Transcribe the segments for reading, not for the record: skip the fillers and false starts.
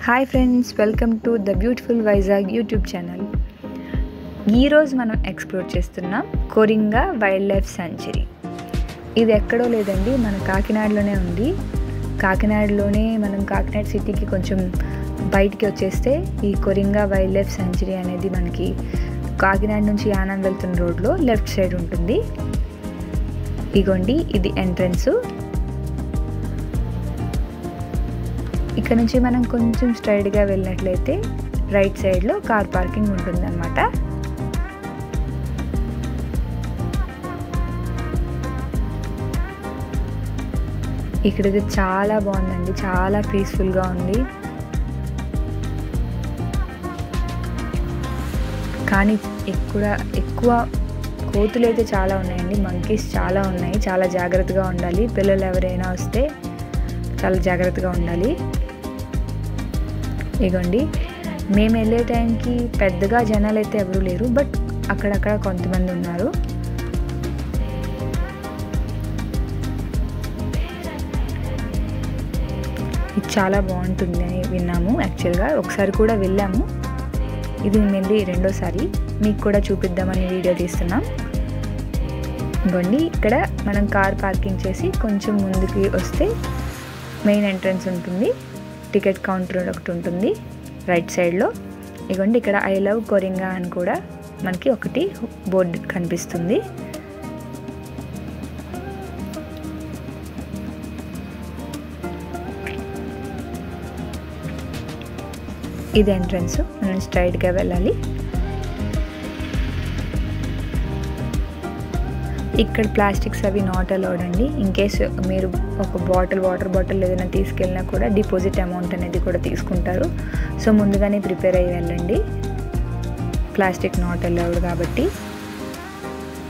Hi friends, welcome to the beautiful Vizag YouTube channel. ఈరోజు మనం explore చేస్తున్నాం కొరింగా వైల్డ్ లైఫ్ సాంచురీ. ఇది ఎక్కడో లేదండి, మన కాకినాడలోనే ఉంది. కాకినాడలోనే మనం కాకినాడ సిటీకి కొంచెం బయటికి వచ్చేస్తే ఈ కొరింగా వైల్డ్ లైఫ్ సాంచురీ అనేది మనకి కాకినాడ నుంచి యానం వెళ్తున్న రోడ్లో లెఫ్ట్ సైడ్ ఉంటుంది. ఇగోండి, ఇది ఎంట్రన్స్. ఇక్కడ నుంచి మనం కొంచెం స్ట్రైట్గా వెళ్ళినట్లయితే రైట్ సైడ్లో కార్ పార్కింగ్ ఉంటుందన్నమాట. ఇక్కడైతే చాలా బాగుందండి, చాలా పీస్ఫుల్గా ఉంది. కానీ ఎక్కువ కోతులు అయితే చాలా ఉన్నాయండి, మంకీస్ చాలా ఉన్నాయి. చాలా జాగ్రత్తగా ఉండాలి. పిల్లలు ఎవరైనా వస్తే చాలా జాగ్రత్తగా ఉండాలి. ఇగోండి, మేము వెళ్ళే టైంకి పెద్దగా జనాలు అయితే ఎవరూ లేరు, బట్ అక్కడక్కడ కొంతమంది ఉన్నారు. ఇది చాలా బాగుంటుంది అని విన్నాము. యాక్చువల్గా ఒకసారి కూడా వెళ్ళాము, ఇది మళ్ళీ రెండోసారి మీకు కూడా చూపిద్దామని వీడియో తీస్తున్నాం. ఇగోండి, ఇక్కడ మనం కార్ పార్కింగ్ చేసి కొంచెం ముందుకి వస్తే మెయిన్ ఎంట్రన్స్ ఉంటుంది. టికెట్ కౌంటర్ ఒకటి ఉంటుంది రైట్ సైడ్లో. ఇగోండి, ఇక్కడ ఐ లవ్ కొరింగా అని కూడా మనకి ఒకటి బోర్డు కనిపిస్తుంది. ఇది ఎంట్రన్స్, మనం స్ట్రైట్గా వెళ్ళాలి. ఇక్కడ ప్లాస్టిక్స్ అవి నాట్ అలౌడ్ అండి. ఇన్ కేస్ మీరు ఒక వాటర్ బాటిల్ ఏదైనా తీసుకెళ్ళినా కూడా డిపాజిట్ అమౌంట్ అనేది కూడా తీసుకుంటారు. సో ముందుగానే ప్రిపేర్ అయ్యి వెళ్ళండి. ప్లాస్టిక్ నాట్ అలౌడ్ కాబట్టి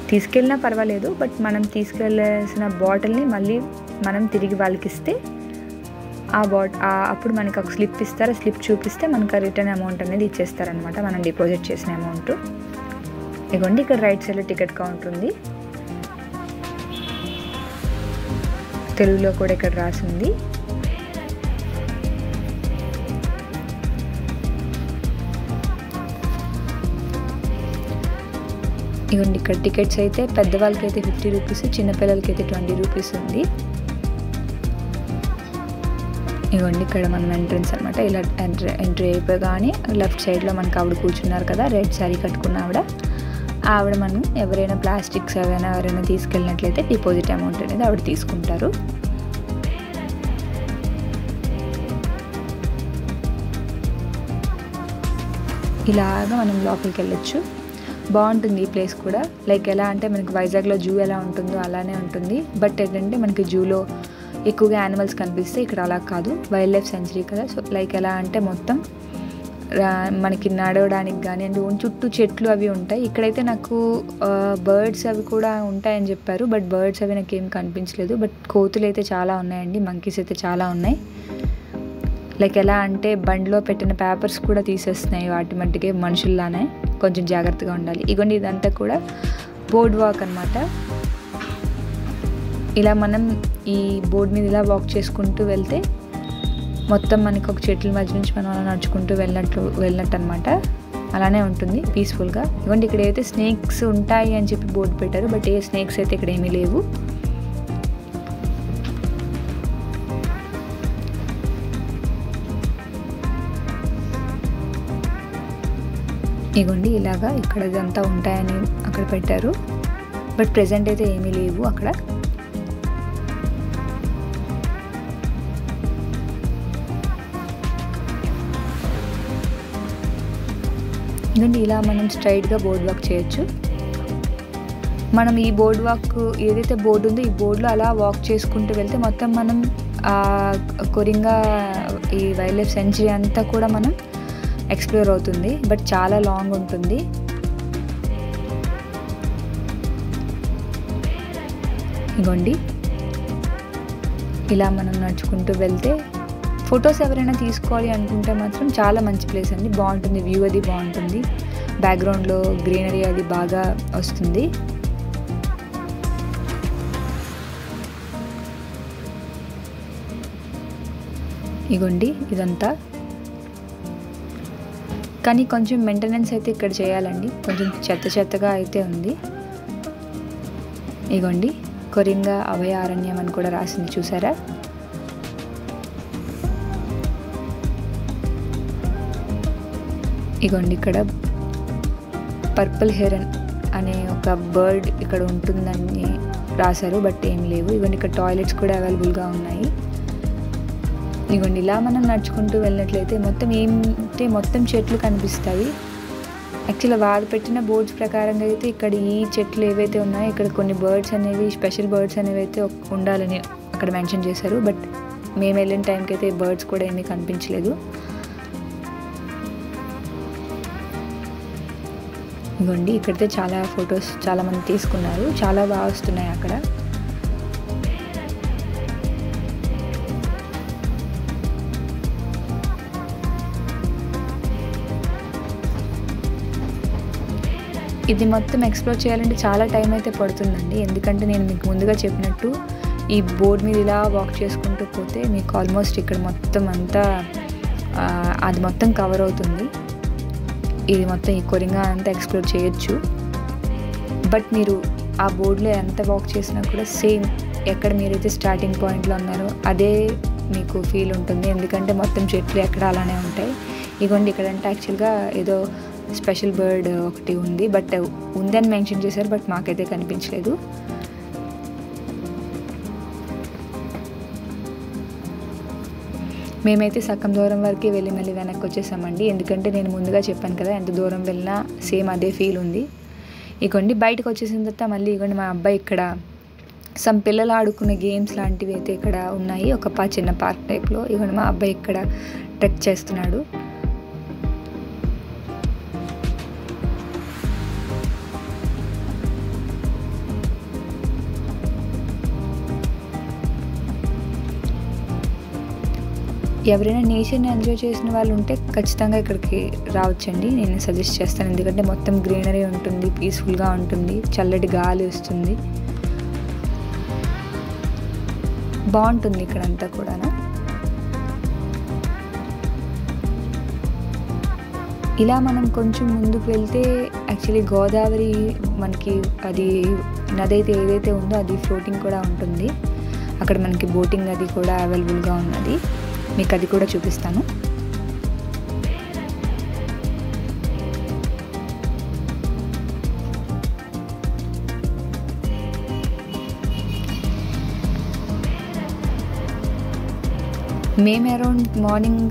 తీసుకెళ్ళినా పర్వాలేదు, బట్ మనం తీసుకెళ్ళాల్సిన బాటిల్ని మళ్ళీ మనం తిరిగి వాళ్ళకి ఇస్తే అప్పుడు మనకి ఒక స్లిప్ ఇస్తారు. స్లిప్ చూపిస్తే మనకు రిటర్న్ అమౌంట్ అనేది ఇచ్చేస్తారనమాట, మనం డిపాజిట్ చేసిన అమౌంట్. ఇదిగోండి, ఇక్కడ రైట్ సైడ్లో టికెట్ కౌంటర్ ఉంది. తెలుగులో కూడా ఇక్కడ రాసింది. ఇవ్వండి, ఇక్కడ టికెట్స్ అయితే పెద్దవాళ్ళకి అయితే 50 రూపీస్, చిన్నపిల్లలకి అయితే 20 రూపీస్ ఉంది. ఇవ్వండి, ఇక్కడ మనం ఎంట్రన్స్ అనమాట. ఇలా ఎంట్రీ అయిపోగానే లెఫ్ట్ సైడ్లో మనకు ఆవిడ కూర్చున్నారు కదా, రెడ్ శారీ కట్టుకున్న ఆవిడ మనం ఎవరైనా ప్లాస్టిక్స్ ఎవరైనా తీసుకెళ్ళినట్లయితే డిపాజిట్ అమౌంట్ అనేది ఆవిడ తీసుకుంటారు. ఇలాగా మనం లోపలికి వెళ్ళొచ్చు. బాగుంటుంది ఈ ప్లేస్ కూడా. లైక్ ఎలా అంటే మనకి వైజాగ్లో జూ ఎలా ఉంటుందో అలానే ఉంటుంది. బట్ ఏంటంటే మనకి జూలో ఎక్కువగా యానిమల్స్ కనిపిస్తే ఇక్కడ అలా కాదు, వైల్డ్ లైఫ్ సాంచురీ కదా. సో లైక్ ఎలా అంటే మొత్తం మనకి నడవడానికి కానీ అండ్ చుట్టూ చెట్లు అవి ఉంటాయి. ఇక్కడైతే నాకు బర్డ్స్ అవి కూడా ఉంటాయని చెప్పారు, బట్ బర్డ్స్ అవి నాకు ఏం కనిపించలేదు. బట్ కోతులు అయితే చాలా ఉన్నాయండి, మంకీస్ అయితే చాలా ఉన్నాయి. లైక్ ఎలా అంటే బండిలో పెట్టిన పేపర్స్ కూడా తీసేస్తున్నాయి వాటి మట్టికే, మనుషుల్లానే. కొంచెం జాగ్రత్తగా ఉండాలి. ఇగోండి, ఇదంతా కూడా బోర్డ్ వాక్ అనమాట. ఇలా మనం ఈ బోర్డు మీద ఇలా వాక్ చేసుకుంటూ వెళ్తే మొత్తం మనకి ఒక చెట్ల మధ్య నుంచి మనం అలా నడుచుకుంటూ వెళ్ళినట్టు అనమాట. అలానే ఉంటుంది పీస్ఫుల్గా. ఇవ్వండి, ఇక్కడ అయితే స్నేక్స్ ఉంటాయి అని చెప్పి బోర్డు పెట్టారు, బట్ ఏ స్నేక్స్ అయితే ఇక్కడ ఏమీ లేవు. ఇగోండి, ఇలాగా ఇక్కడ ఇదంతా ఉంటాయని అక్కడ పెట్టారు, బట్ ప్రెజెంట్ అయితే ఏమీ లేవు అక్కడ. ఇదండి, ఇలా మనం స్ట్రైట్గా బోర్డ్ వాక్ చేయొచ్చు. మనం ఈ బోర్డ్ వాక్ ఏదైతే బోర్డు ఉందో ఈ బోర్డులో అలా వాక్ చేసుకుంటూ వెళ్తే మొత్తం మనం కొరింగా ఈ వైల్డ్ లైఫ్ సాంచురీ అంతా కూడా మనం ఎక్స్ప్లోర్ అవుతుంది. బట్ చాలా లాంగ్ ఉంటుంది. ఇగోండి, ఇలా మనం నడుచుకుంటూ వెళ్తే ఫొటోస్ ఎవరైనా తీసుకోవాలి అనుకుంటే మాత్రం చాలా మంచి ప్లేస్ అండి. బాగుంటుంది, వ్యూ అది బాగుంటుంది, బ్యాక్గ్రౌండ్లో గ్రీనరీ అది బాగా వస్తుంది. ఇగోండి, ఇదంతా కానీ కొంచెం మెయింటెనెన్స్ అయితే ఇక్కడ చేయాలండి, కొంచెం చెత్తగా అయితే ఉంది. ఇగోండి కొరింగా అభయారణ్యం అని కూడా రాసింది, చూసారా? ఇగోండి ఇక్కడ పర్పుల్ హెరన్ అనే ఒక బర్డ్ ఇక్కడ ఉంటుందని రాశారు, బట్ ఏం లేవు. ఇగోండి ఇక్కడ టాయిలెట్స్ కూడా అవైలబుల్గా ఉన్నాయి. ఇగోండి ఇలా మనం నడుచుకుంటూ వెళ్ళినట్లయితే మొత్తం చెట్లు కనిపిస్తాయి. యాక్చువల్గా వారు పెట్టిన బోర్డ్స్ ప్రకారంగా అయితే ఇక్కడ ఈ చెట్లు ఏవైతే ఉన్నాయో ఇక్కడ కొన్ని బర్డ్స్ అనేవి, స్పెషల్ బర్డ్స్ అనేవి అయితే ఉండాలని అక్కడ మెన్షన్ చేశారు. బట్ మేము వెళ్ళిన టైంకి అయితే బర్డ్స్ కూడా ఏమీ కనిపించలేదు. ఇగోండి ఇక్కడైతే చాలా ఫొటోస్ చాలామంది తీసుకున్నారు, చాలా బాగా వస్తున్నాయి అక్కడ. ఇది మొత్తం ఎక్స్ప్లోర్ చేయాలంటే చాలా టైం అయితే పడుతుందండి, ఎందుకంటే నేను మీకు ముందుగా చెప్పినట్టు ఈ బోర్డ్ మీద ఇలా వాక్ చేసుకుంటూ పోతే మీకు ఆల్మోస్ట్ ఇక్కడ మొత్తం అంతా అది మొత్తం కవర్ అవుతుంది. ఇది మొత్తం ఈ కొరింగా అంతా ఎక్స్ప్లోర్ చేయొచ్చు. బట్ మీరు ఆ బోర్డులో ఎంత వాక్ చేసినా కూడా సేమ్ ఎక్కడ మీరైతే స్టార్టింగ్ పాయింట్లో ఉన్నారో అదే మీకు ఫీల్ ఉంటుంది, ఎందుకంటే మొత్తం చెట్లు ఎక్కడ అలానే ఉంటాయి. ఇగోండి ఇక్కడంటే యాక్చువల్గా ఏదో స్పెషల్ బర్డ్ ఒకటి ఉంది, బట్ ఉందని మెన్షన్ చేశారు, బట్ మాకైతే కనిపించలేదు. మేమైతే సగం దూరం వరకే వెళ్ళి మళ్ళీ వెనక్కి వచ్చేసామండి, ఎందుకంటే నేను ముందుగా చెప్పాను కదా ఎంత దూరం వెళ్ళినా సేమ్ అదే ఫీల్ ఉంది. ఇగోండి బయటకు వచ్చేసిన తర్వాత మళ్ళీ ఇగోండి మా అబ్బాయి ఇక్కడ సమ్ పిల్లలు ఆడుకునే గేమ్స్ లాంటివి అయితే ఇక్కడ ఉన్నాయి, ఒక చిన్న పార్క్ టైప్లో. ఇగోండి మా అబ్బాయి ఇక్కడ ట్రెక్ చేస్తున్నాడు. ఎవరైనా నేచర్ని ఎంజాయ్ చేసిన వాళ్ళు ఉంటే ఖచ్చితంగా ఇక్కడికి రావచ్చండి, నేను సజెస్ట్ చేస్తాను. ఎందుకంటే మొత్తం గ్రీనరీ ఉంటుంది, పీస్ఫుల్గా ఉంటుంది, చల్లటి గాలి వస్తుంది, బాగుంటుంది ఇక్కడంతా కూడా. ఇలా మనం కొంచెం ముందుకు వెళ్తే యాక్చువల్లీ గోదావరి మనకి అది నది అయితే ఏదైతే ఉందో అది ఫ్లోటింగ్ కూడా ఉంటుంది. అక్కడ మనకి బోటింగ్ అది కూడా అవైలబుల్గా ఉన్నది, మీకు అది కూడా చూపిస్తాను. మేము అరౌండ్ మార్నింగ్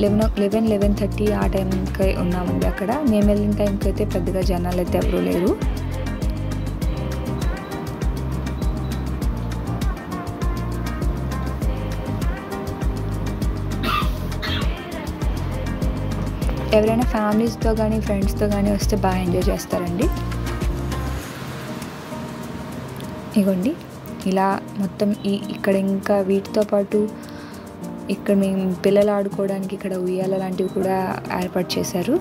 11:30 ఆ టైంకి ఉన్నామండి అక్కడ. మేము వెళ్ళిన టైంకి అయితే పెద్దగా జనాలు అయితే ఎవరూ లేరు. ఎవరైనా ఫ్యామిలీస్తో కానీ ఫ్రెండ్స్తో కానీ వస్తే బాగా ఎంజాయ్ చేస్తారండి. ఇగోండి ఇలా మొత్తం ఇక్కడ ఇంకా వీటితో పాటు ఇక్కడ మేము పిల్లలు ఆడుకోవడానికి ఇక్కడ ఉయ్యాల లాంటివి కూడా ఏర్పాటు చేశారు.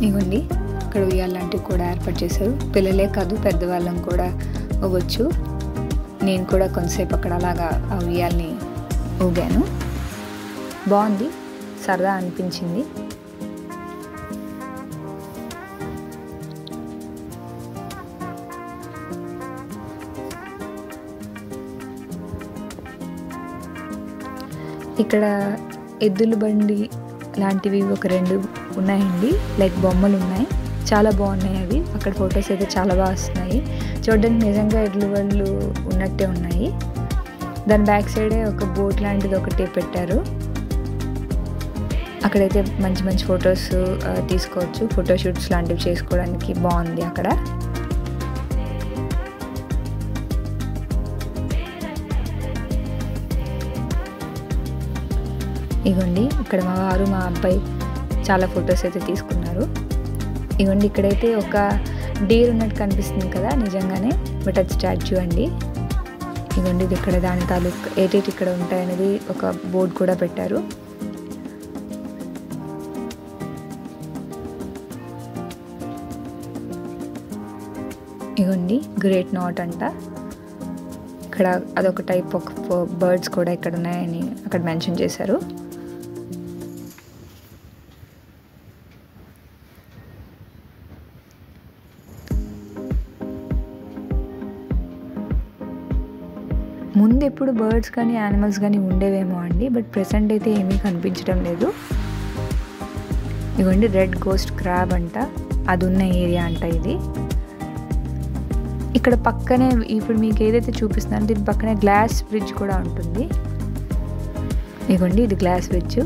ఇవ్వండి ఇక్కడ ఉయ్యాల లాంటివి కూడా ఏర్పాటు చేశారు. పిల్లలే కాదు పెద్దవాళ్ళం కూడా అవ్వచ్చు. నేను కూడా కొంతసేపు అక్కడ అలాగా ఆ ఉయ్యాలని ఊగాను, బాగుంది, సరదా అనిపించింది. ఇక్కడ ఎద్దుల బండి లాంటివి ఒక 2 ఉన్నాయండి, లైక్ బొమ్మలు ఉన్నాయి, చాలా బాగున్నాయి అవి. అక్కడ ఫొటోస్ అయితే చాలా బాగా వస్తున్నాయి, చూడడానికి నిజంగా ఎడ్ల బండ్లు ఉన్నట్టే ఉన్నాయి. దాని బ్యాక్ సైడే ఒక బోట్ లాంటిది ఒకటి పెట్టారు. అక్కడైతే మంచి మంచి ఫొటోస్ తీసుకోవచ్చు, ఫోటోషూట్స్ లాంటివి చేసుకోవడానికి బాగుంది అక్కడ. ఇగోండి ఇక్కడ మా వారు మా అబ్బాయి చాలా ఫొటోస్ అయితే తీసుకున్నారు. ఇగోండి ఇక్కడైతే ఒక డీర్ ఉన్నట్టు కనిపిస్తుంది కదా నిజంగానే, బట్ అది స్టాచ్యూ అండి. ఇగోండి ఇది ఇక్కడ దాని తాలూకు ఏటేటి ఇక్కడ ఉంటాయనేది ఒక బోర్డు కూడా పెట్టారు. ఇగోండి గ్రేట్ నాట్ అంట. ఇక్కడ అదొక టైప్ ఆఫ్ బర్డ్స్ కూడా ఇక్కడ ఉన్నాయని అక్కడ మెన్షన్ చేశారు. ముందు ఎప్పుడు బర్డ్స్ కానీ యానిమల్స్ కానీ ఉండేవేమో అండి, బట్ ప్రెసెంట్ అయితే ఏమీ కనిపించడం లేదు. ఇవ్వండి రెడ్ గోస్ట్ క్రాబ్ అంట, అది ఉన్న ఏరియా అంట ఇది. ఇక్కడ పక్కనే ఇప్పుడు మీకు ఏదైతే చూపిస్తున్నారో దీని పక్కనే గ్లాస్ బ్రిడ్జ్ కూడా ఉంటుంది. ఇవ్వండి ఇది గ్లాస్ బ్రిడ్జ్.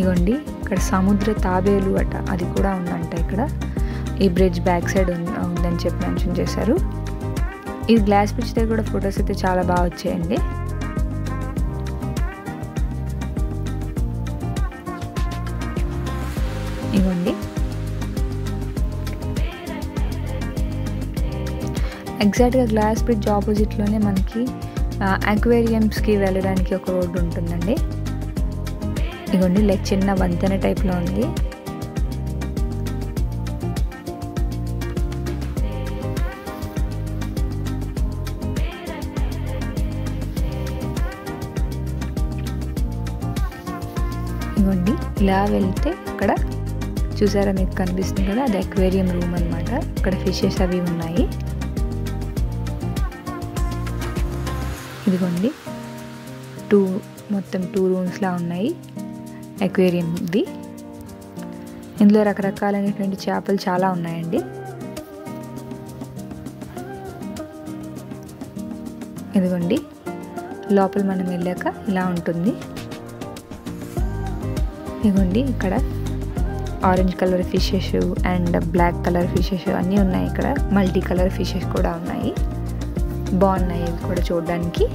ఇవ్వండి ఇక్కడ సముద్ర తాబేలు అట, అది కూడా ఉందంట ఇక్కడ. ఈ బ్రిడ్జ్ బ్యాక్ సైడ్ ఉందని చెప్పి మెన్షన్ చేశారు. ఈ గ్లాస్ బ్రిడ్జ్ దగ్గర కూడా ఫొటోస్ అయితే చాలా బాగా వచ్చాయండి. ఇవ్వండి ఎగ్జాక్ట్గా గ్లాస్ బ్రిడ్జ్ ఆపోజిట్లోనే మనకి అక్వేరియంస్కి వెళ్ళడానికి ఒక రోడ్డు ఉంటుందండి. ఇదిగోండి లైక్ చిన్న వంతెన టైప్లో ఉంది. ఇదిగోండి ఇలా వెళ్తే అక్కడ చూసారా మీకు కనిపిస్తుంది కదా, అది అక్వేరియం రూమ్ అనమాట. ఇక్కడ ఫిషెస్ అవి ఉన్నాయి. ఇదిగోండి మొత్తం 2 రూమ్స్లా ఉన్నాయి అక్వేరియంది. ఇందులో రకరకాలైనటువంటి చేపలు చాలా ఉన్నాయండి. ఇదిగోండి లోపల మనం వెళ్ళాక ఇలా ఉంటుంది. ఇదిగోండి ఇక్కడ orange colour fishes and black colour fishes అన్నీ ఉన్నాయి. ఇక్కడ మల్టీ కలర్ ఫిషెస్ కూడా ఉన్నాయి, బాగున్నాయి ఇవి కూడా చూడడానికి.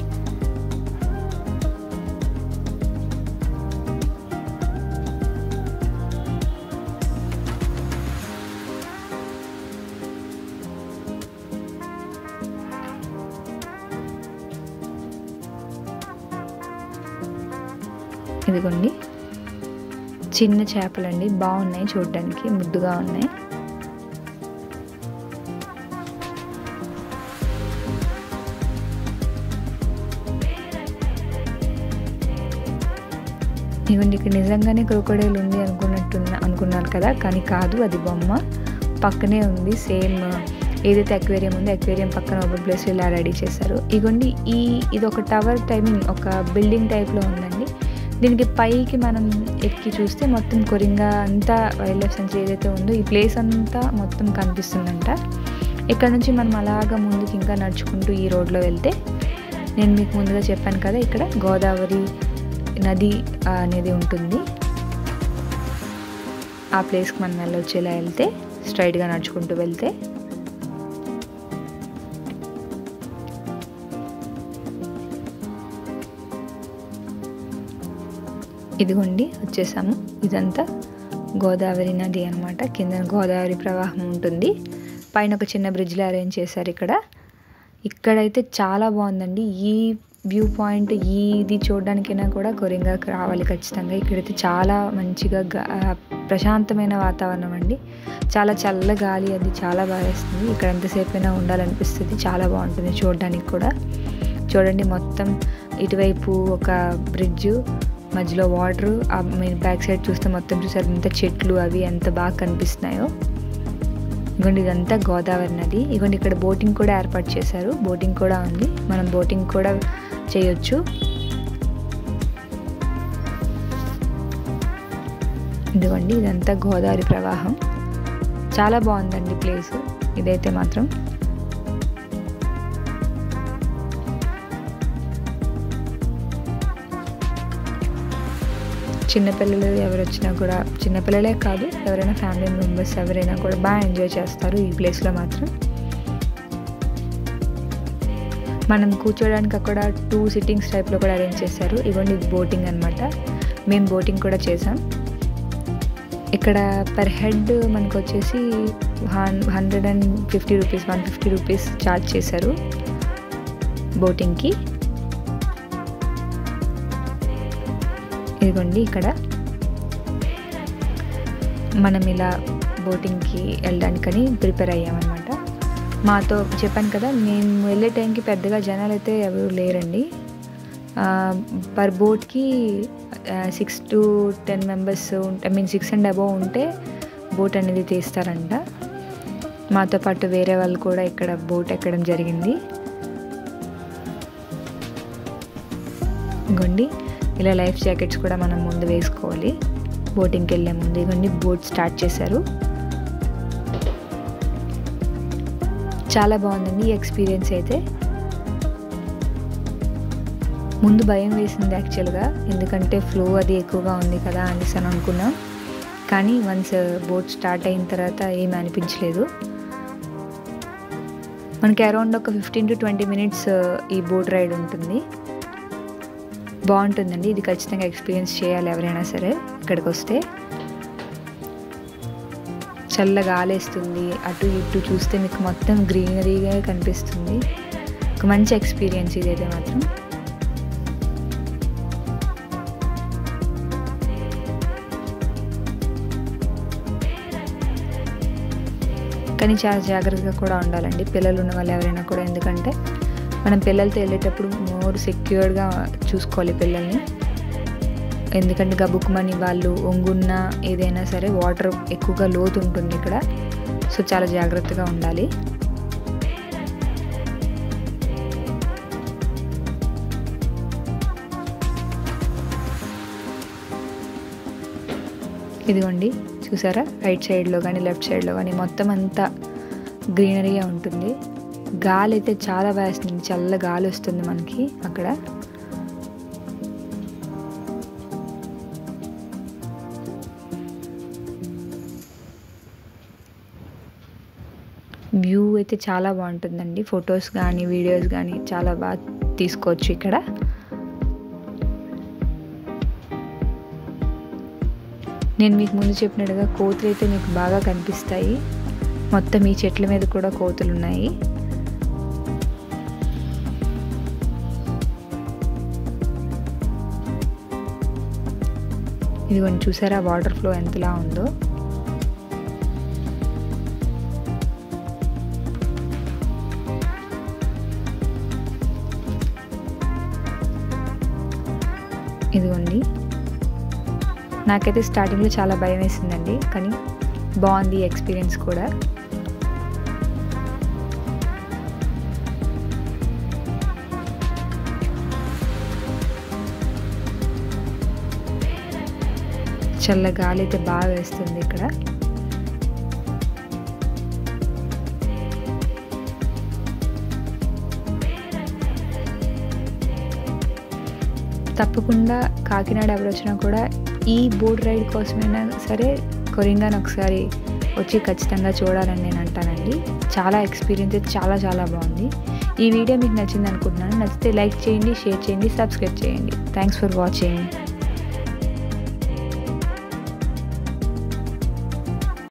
ఇదిగోండి చిన్న చేపలండి, బాగున్నాయి చూడడానికి, ముద్దుగా ఉన్నాయి. ఇవ్వండి ఇక్కడ నిజంగానే క్రొకోడైల్ ఉంది అనుకున్నారు కదా, కానీ కాదు, అది బొమ్మ. పక్కనే ఉంది సేమ్ ఏదైతే అక్వేరియం ఉందో అక్వేరియం పక్కన ఓపెన్ ప్లేస్ ఇలా రెడీ చేశారు. ఇగోండి ఇది ఒక టవర్ టైమింగ్ ఒక బిల్డింగ్ టైప్లో ఉందండి. దీనికి పైకి మనం ఎక్కి చూస్తే మొత్తం కొరింగా అంతా వైల్డ్ లైఫ్ సెంచరీ ఏదైతే ఉందో ఈ ప్లేస్ అంతా మొత్తం కనిపిస్తుందంట. ఇక్కడ నుంచి మనం అలాగా ముందుకు ఇంకా నడుచుకుంటూ ఈ రోడ్లో వెళ్తే, నేను మీకు ముందుగా చెప్పాను కదా ఇక్కడ గోదావరి నది అనేది ఉంటుంది. ఆ ప్లేస్కి మనం వెళ్ళొచ్చు. ఇలా వెళ్తే స్ట్రైట్గా నడుచుకుంటూ వెళ్తే ఇదిగోండి వచ్చేసాము. ఇదంతా గోదావరి నది అనమాట. కింద గోదావరి ప్రవాహం ఉంటుంది. పైన ఒక చిన్న బ్రిడ్జ్లో అరేంజ్ చేశారు. ఇక్కడైతే చాలా బాగుందండి. ఈ వ్యూ పాయింట్ ఇది చూడడానికైనా కూడా కొరింగాకి రావాలి ఖచ్చితంగా. ఇక్కడైతే చాలా మంచిగా ప్రశాంతమైన వాతావరణం అండి. చాలా చల్ల గాలి, అది చాలా బాగా వేస్తుంది. ఇక్కడ ఎంతసేపు అయినా ఉండాలనిపిస్తుంది. చాలా బాగుంటుంది చూడడానికి కూడా. చూడండి మొత్తం ఇటువైపు ఒక బ్రిడ్జ్, మధ్యలో వాటర్, మీరు బ్యాక్ సైడ్ చూస్తే మొత్తం చూసారు ఎంత చెట్లు అవి ఎంత బాగా కనిపిస్తున్నాయో. ఇగోండి ఇదంతా గోదావరి నది. ఇగోండి ఇక్కడ బోటింగ్ కూడా ఏర్పాటు చేశారు. బోటింగ్ కూడా ఉంది, మనం బోటింగ్ కూడా చేయొచ్చు. ఇదిగోండి ఇదంతా గోదావరి ప్రవాహం. చాలా బాగుందండి ప్లేస్ ఇదైతే మాత్రం. చిన్నపిల్లలు ఎవరు వచ్చినా కూడా, చిన్నపిల్లలే కాదు ఎవరైనా ఫ్యామిలీ మెంబర్స్ ఎవరైనా కూడా బాగా ఎంజాయ్ చేస్తారు ఈ ప్లేస్లో మాత్రం. మనం కూర్చోడానికి అక్కడ 2 సిట్టింగ్స్ టైప్లో కూడా అరేంజ్ చేశారు. ఇవ్వండి ఇది బోటింగ్ అనమాట. మేము బోటింగ్ కూడా చేసాం. ఇక్కడ పర్ హెడ్ మనకు వచ్చేసి 150 రూపీస్ ఛార్జ్ చేశారు బోటింగ్కి. ఇదిగోండి ఇక్కడ మనం ఇలా బోటింగ్కి వెళ్ళడానికని ప్రిపేర్ అయ్యామన్నమాట. మాతో చెప్పాను కదా, మేము వెళ్ళే టైంకి పెద్దగా జనాలు అయితే ఎవరు లేరండి. పర్ బోట్కి 6 to 10 members I mean 6 and above ఉంటే బోట్ అనేది తీస్తారంట. మాతో పాటు వేరే వాళ్ళు కూడా ఇక్కడ బోట్ ఎక్కడం జరిగింది. ఇగోండి ఇలా లైఫ్ జాకెట్స్ కూడా మనం ముందు వేసుకోవాలి బోటింగ్కి వెళ్ళే ముందు. ఇగోండి బోట్ స్టార్ట్ చేశారు. చాలా బాగుందండి ఈ ఎక్స్పీరియన్స్ అయితే. ముందు భయం వేసింది యాక్చువల్గా, ఎందుకంటే ఫ్లో అది ఎక్కువగా ఉంది కదా అనేసి అని అనుకున్నాం. కానీ వన్స్ బోట్ స్టార్ట్ అయిన తర్వాత ఏమీ అనిపించలేదు. మనకి అరౌండ్ ఒక 15 to 20 minutes ఈ బోట్ రైడ్ ఉంటుంది. బాగుంటుందండి, ఇది ఖచ్చితంగా ఎక్స్పీరియన్స్ చేయాలి ఎవరైనా సరే ఇక్కడికి వస్తే. చల్లగా గాలేస్తుంది, అటు ఇటు చూస్తే మీకు మొత్తం గ్రీనరీగా కనిపిస్తుంది. ఒక మంచి ఎక్స్పీరియన్స్ ఇదైతే మాత్రం. కానీ చాలా జాగ్రత్తగా కూడా ఉండాలండి పిల్లలు ఉన్న వాళ్ళు ఎవరైనా కూడా, ఎందుకంటే మనం పిల్లలతో వెళ్ళేటప్పుడు మోర్ సెక్యూర్డ్గా చూసుకోవాలి పిల్లల్ని. ఎందుకంటే గబుక్కుమని వాళ్ళు ఒంగున్న ఏదైనా సరే వాటర్ ఎక్కువగా లోతు ఉంటుంది ఇక్కడ, సో చాలా జాగ్రత్తగా ఉండాలి. ఇదిగోండి చూసారా, రైట్ సైడ్లో కానీ లెఫ్ట్ సైడ్లో కానీ మొత్తం అంతా గ్రీనరీగా ఉంటుంది. గాలి అయితే చాలా బాగా వస్తుంది, చల్ల గాలి వస్తుంది మనకి అక్కడ. వ్యూ అయితే చాలా బాగుంటుందండి, ఫొటోస్ కానీ వీడియోస్ కానీ చాలా బాగా తీసుకోవచ్చు ఇక్కడ. నేను మీకు ముందు చెప్పినట్టుగా కోతులు అయితే మీకు బాగా కనిపిస్తాయి. మొత్తం ఈ చెట్ల మీద కూడా కోతులు ఉన్నాయి. ఇదిగోండి చూసారా వాటర్ ఫ్లో ఎంతలా ఉందో. ఇదిగోండి నాకైతే స్టార్టింగ్లో చాలా భయం వేసిందండి, కానీ బాగుంది ఎక్స్పీరియన్స్ కూడా. చల్ల గాలి అయితే బాగా వేస్తుంది ఇక్కడ. తప్పకుండా కాకినాడ ఎవరు వచ్చినా కూడా ఈ బోట్ రైడ్ కోసమైనా సరే కొరింగాని ఒకసారి వచ్చి ఖచ్చితంగా చూడాలని నేను అంటానండి. చాలా ఎక్స్పీరియన్స్ అయితే చాలా చాలా బాగుంది. ఈ వీడియో మీకు నచ్చింది అనుకుంటున్నాను. నచ్చితే లైక్ చేయండి, షేర్ చేయండి, సబ్స్క్రైబ్ చేయండి. Thanks for watching.